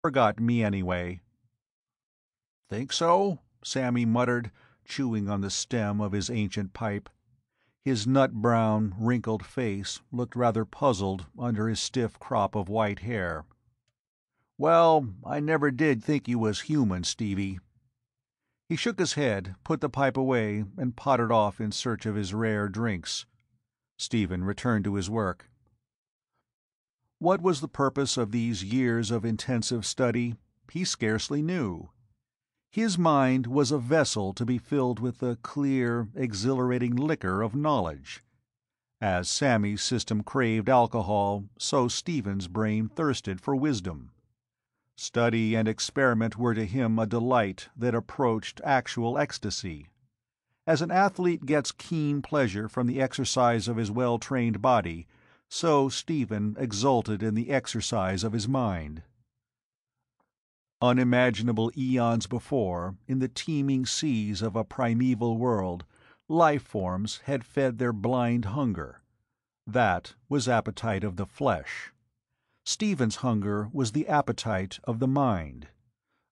Forgot me anyway." "Think so?" Sammy muttered, chewing on the stem of his ancient pipe. His nut-brown, wrinkled face looked rather puzzled under his stiff crop of white hair. "Well, I never did think you was human, Stevie." He shook his head, put the pipe away, and pottered off in search of his rare drinks. Stephen returned to his work. What was the purpose of these years of intensive study? He scarcely knew. His mind was a vessel to be filled with the clear, exhilarating liquor of knowledge. As Sammy's system craved alcohol, so Stephen's brain thirsted for wisdom. Study and experiment were to him a delight that approached actual ecstasy. As an athlete gets keen pleasure from the exercise of his well-trained body, so Stephen exulted in the exercise of his mind. Unimaginable eons before, in the teeming seas of a primeval world, life forms had fed their blind hunger. That was appetite of the flesh. Stephen's hunger was the appetite of the mind.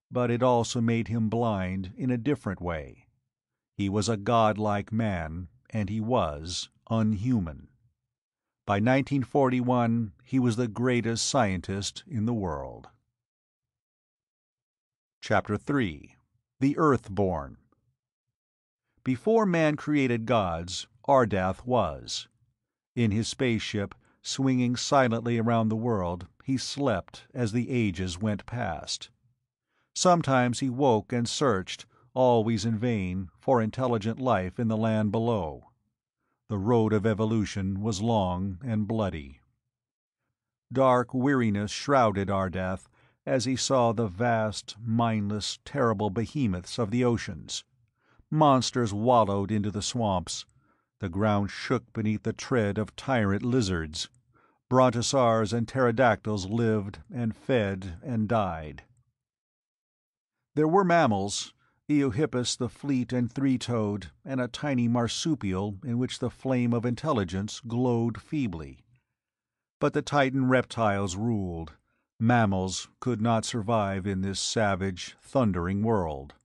But it also made him blind in a different way. He was a godlike man, and he was unhuman. By 1941, he was the greatest scientist in the world. Chapter 3. The Earthborn. Before man created gods, Ardath was. In his spaceship, swinging silently around the world, he slept as the ages went past. Sometimes he woke and searched, always in vain, for intelligent life in the land below. The road of evolution was long and bloody. Dark weariness shrouded Ardath as he saw the vast, mindless, terrible behemoths of the oceans. Monsters wallowed into the swamps. The ground shook beneath the tread of tyrant lizards. Brontosaurs and pterodactyls lived and fed and died. There were mammals, Eohippus the fleet and three-toed, and a tiny marsupial in which the flame of intelligence glowed feebly. But the Titan reptiles ruled. Mammals could not survive in this savage, thundering world.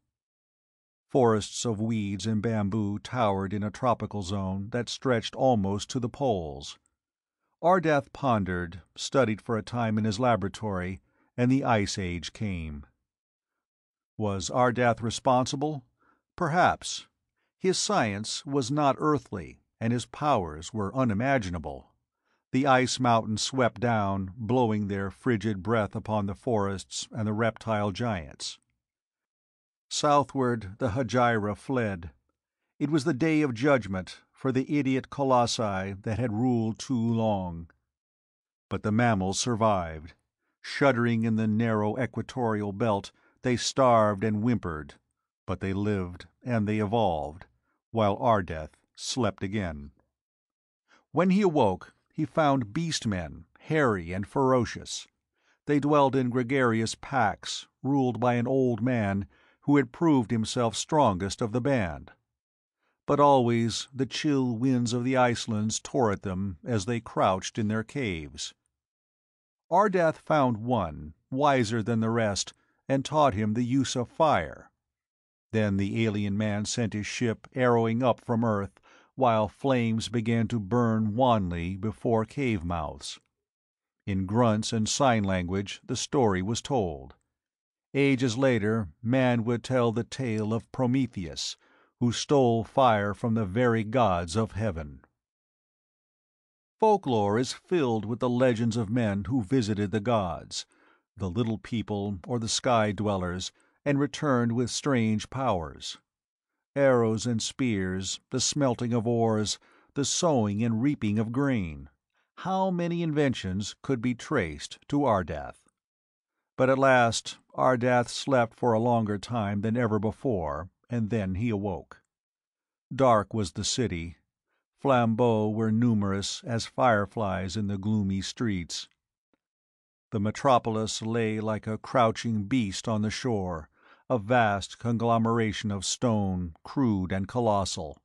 Forests of weeds and bamboo towered in a tropical zone that stretched almost to the poles. Ardath pondered, studied for a time in his laboratory, and the Ice Age came. Was Ardath responsible? Perhaps. His science was not earthly, and his powers were unimaginable. The ice mountains swept down, blowing their frigid breath upon the forests and the reptile giants. Southward the Hejira fled. It was the day of judgment for the idiot colossi that had ruled too long. But the mammals survived. Shuddering in the narrow equatorial belt, they starved and whimpered, but they lived and they evolved, while Ardath slept again. When he awoke, he found beast-men, hairy and ferocious. They dwelled in gregarious packs, ruled by an old man who had proved himself strongest of the band. But always the chill winds of the Icelands tore at them as they crouched in their caves. Ardath found one, wiser than the rest, and taught him the use of fire. Then the alien man sent his ship arrowing up from Earth, while flames began to burn wanly before cave mouths. In grunts and sign language the story was told. Ages later, man would tell the tale of Prometheus, who stole fire from the very gods of heaven. Folklore is filled with the legends of men who visited the gods, the little people or the sky-dwellers, and returned with strange powers. Arrows and spears, the smelting of ores, the sowing and reaping of grain. How many inventions could be traced to Ardath? But at last Ardath slept for a longer time than ever before, and then he awoke. Dark was the city. Flambeaux were numerous as fireflies in the gloomy streets. The metropolis lay like a crouching beast on the shore, a vast conglomeration of stone, crude and colossal.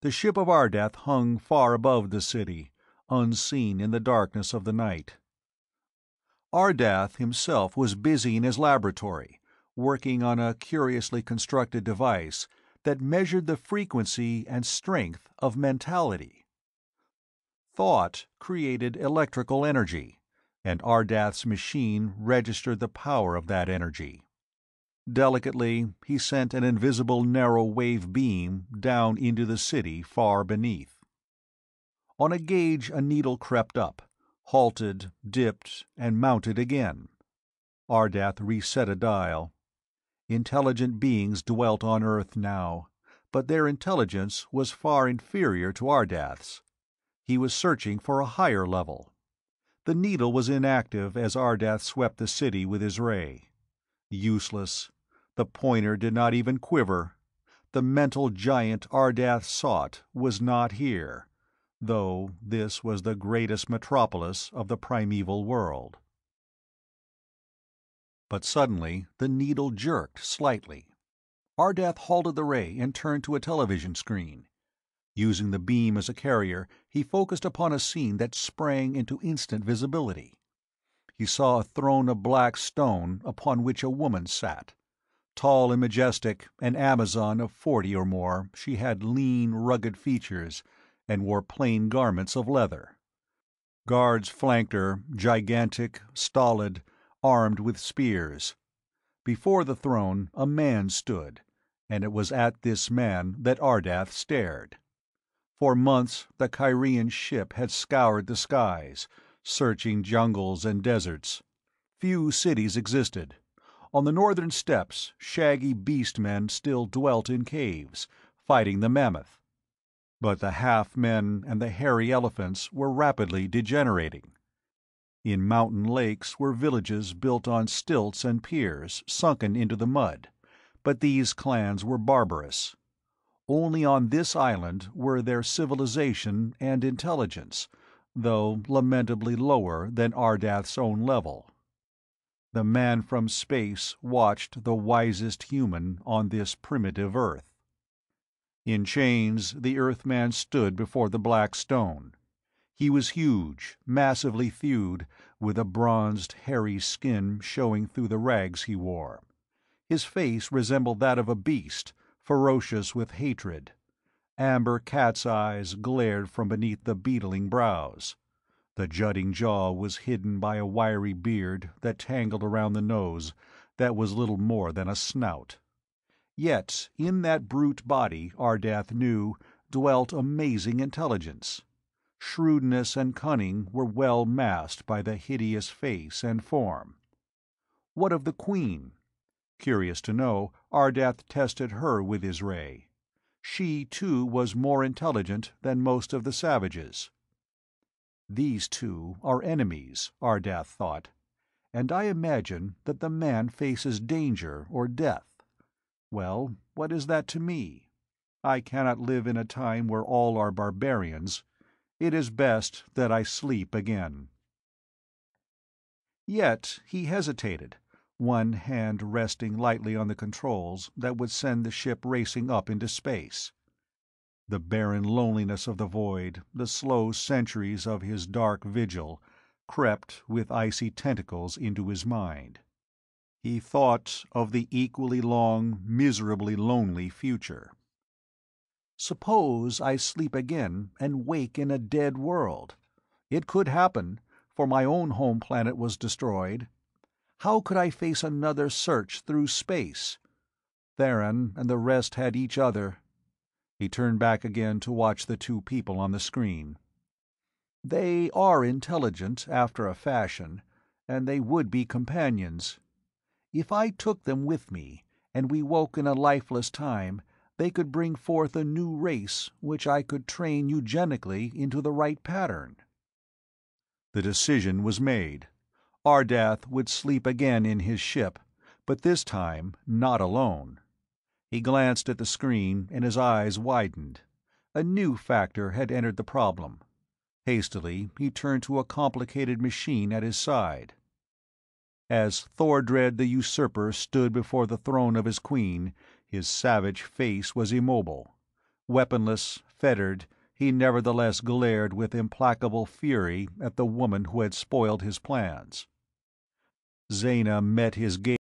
The ship of Ardath hung far above the city, unseen in the darkness of the night. Ardath himself was busy in his laboratory, working on a curiously constructed device that measured the frequency and strength of mentality. Thought created electrical energy, and Ardath's machine registered the power of that energy. Delicately, he sent an invisible narrow-wave beam down into the city far beneath. On a gauge a needle crept up, halted, dipped, and mounted again. Ardath reset a dial. Intelligent beings dwelt on Earth now, but their intelligence was far inferior to Ardath's. He was searching for a higher level. The needle was inactive as Ardath swept the city with his ray. Useless. The pointer did not even quiver. The mental giant Ardath sought was not here, though this was the greatest metropolis of the primeval world. But suddenly the needle jerked slightly. Ardath halted the ray and turned to a television screen. Using the beam as a carrier, he focused upon a scene that sprang into instant visibility. He saw a throne of black stone upon which a woman sat. Tall and majestic, an Amazon of 40 or more, she had lean, rugged features and wore plain garments of leather. Guards flanked her, gigantic, stolid, armed with spears. Before the throne a man stood, and it was at this man that Ardath stared. For months the Kyrian ship had scoured the skies, searching jungles and deserts. Few cities existed. On the northern steppes, shaggy beast-men still dwelt in caves, fighting the mammoth. But the half-men and the hairy elephants were rapidly degenerating. In mountain lakes were villages built on stilts and piers, sunken into the mud, but these clans were barbarous. Only on this island were there civilization and intelligence, though lamentably lower than Ardath's own level. The man from space watched the wisest human on this primitive Earth. In chains, the Earthman stood before the black stone. He was huge, massively thewed, with a bronzed, hairy skin showing through the rags he wore. His face resembled that of a beast, ferocious with hatred. Amber cat's eyes glared from beneath the beetling brows. The jutting jaw was hidden by a wiry beard that tangled around the nose that was little more than a snout. Yet in that brute body, Ardath knew, dwelt amazing intelligence. Shrewdness and cunning were well masked by the hideous face and form. What of the Queen? Curious to know, Ardath tested her with his ray. She, too, was more intelligent than most of the savages. These two are enemies, Ardath thought, and I imagine that the man faces danger or death. Well, what is that to me? I cannot live in a time where all are barbarians. It is best that I sleep again. Yet he hesitated, one hand resting lightly on the controls that would send the ship racing up into space. The barren loneliness of the void, the slow centuries of his dark vigil, crept with icy tentacles into his mind. He thought of the equally long, miserably lonely future. Suppose I sleep again and wake in a dead world. It could happen, for my own home planet was destroyed. How could I face another search through space? Theron and the rest had each other. He turned back again to watch the two people on the screen. They are intelligent, after a fashion, and they would be companions. If I took them with me, and we woke in a lifeless time, they could bring forth a new race which I could train eugenically into the right pattern. The decision was made. Ardath would sleep again in his ship, but this time not alone. He glanced at the screen, and his eyes widened. A new factor had entered the problem. Hastily, he turned to a complicated machine at his side. As Thordred the usurper stood before the throne of his queen, his savage face was immobile. Weaponless, fettered, he nevertheless glared with implacable fury at the woman who had spoiled his plans. Zaina met his gaze